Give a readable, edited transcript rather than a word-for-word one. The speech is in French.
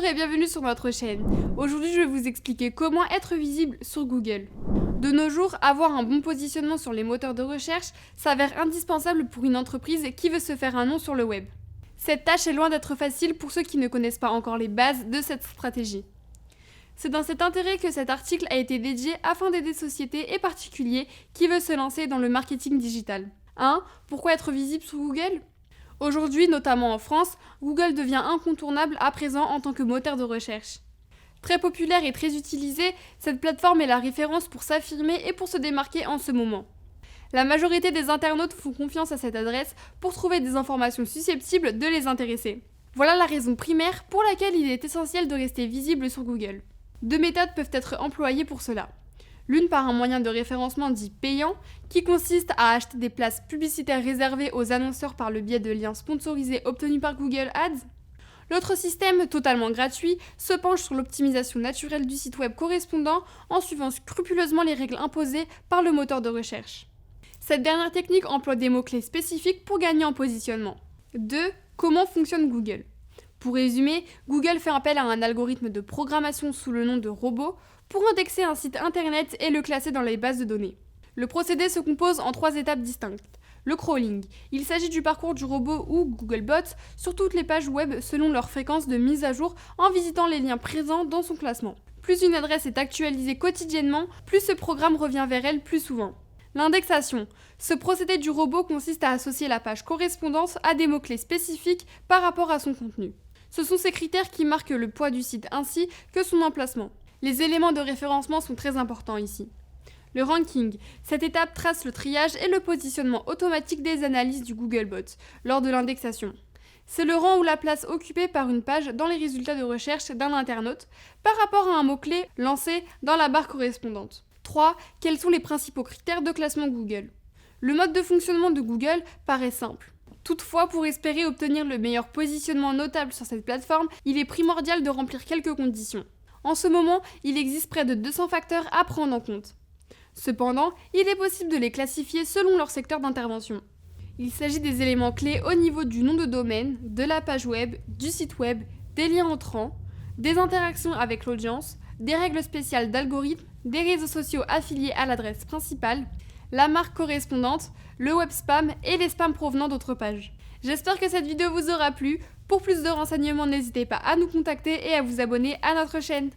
et bienvenue sur notre chaîne. Aujourd'hui, je vais vous expliquer comment être visible sur Google. De nos jours, avoir un bon positionnement sur les moteurs de recherche s'avère indispensable pour une entreprise qui veut se faire un nom sur le web. Cette tâche est loin d'être facile pour ceux qui ne connaissent pas encore les bases de cette stratégie. C'est dans cet intérêt que cet article a été dédié afin d'aider sociétés et particuliers qui veulent se lancer dans le marketing digital. 1. Pourquoi être visible sur Google ? Aujourd'hui, notamment en France, Google devient incontournable à présent en tant que moteur de recherche. Très populaire et très utilisée, cette plateforme est la référence pour s'affirmer et pour se démarquer en ce moment. La majorité des internautes font confiance à cette adresse pour trouver des informations susceptibles de les intéresser. Voilà la raison primaire pour laquelle il est essentiel de rester visible sur Google. 2 méthodes peuvent être employées pour cela. L'une par un moyen de référencement dit payant, qui consiste à acheter des places publicitaires réservées aux annonceurs par le biais de liens sponsorisés obtenus par Google Ads. L'autre système, totalement gratuit, se penche sur l'optimisation naturelle du site web correspondant en suivant scrupuleusement les règles imposées par le moteur de recherche. Cette dernière technique emploie des mots-clés spécifiques pour gagner en positionnement. 2. Comment fonctionne Google ? Pour résumer, Google fait appel à un algorithme de programmation sous le nom de robot pour indexer un site internet et le classer dans les bases de données. Le procédé se compose en 3 étapes distinctes. Le crawling, il s'agit du parcours du robot ou Googlebot sur toutes les pages web selon leur fréquence de mise à jour en visitant les liens présents dans son classement. Plus une adresse est actualisée quotidiennement, plus ce programme revient vers elle plus souvent. L'indexation. Ce procédé du robot consiste à associer la page correspondance à des mots-clés spécifiques par rapport à son contenu. Ce sont ces critères qui marquent le poids du site ainsi que son emplacement. Les éléments de référencement sont très importants ici. Le ranking. Cette étape trace le triage et le positionnement automatique des analyses du Googlebot lors de l'indexation. C'est le rang ou la place occupée par une page dans les résultats de recherche d'un internaute par rapport à un mot-clé lancé dans la barre correspondante. 3. Quels sont les principaux critères de classement Google ? Le mode de fonctionnement de Google paraît simple. Toutefois, pour espérer obtenir le meilleur positionnement notable sur cette plateforme, il est primordial de remplir quelques conditions. En ce moment, il existe près de 200 facteurs à prendre en compte. Cependant, il est possible de les classifier selon leur secteur d'intervention. Il s'agit des éléments clés au niveau du nom de domaine, de la page web, du site web, des liens entrants, des interactions avec l'audience, des règles spéciales d'algorithme, des réseaux sociaux affiliés à l'adresse principale, la marque correspondante, le web spam et les spams provenant d'autres pages. J'espère que cette vidéo vous aura plu. Pour plus de renseignements, n'hésitez pas à nous contacter et à vous abonner à notre chaîne.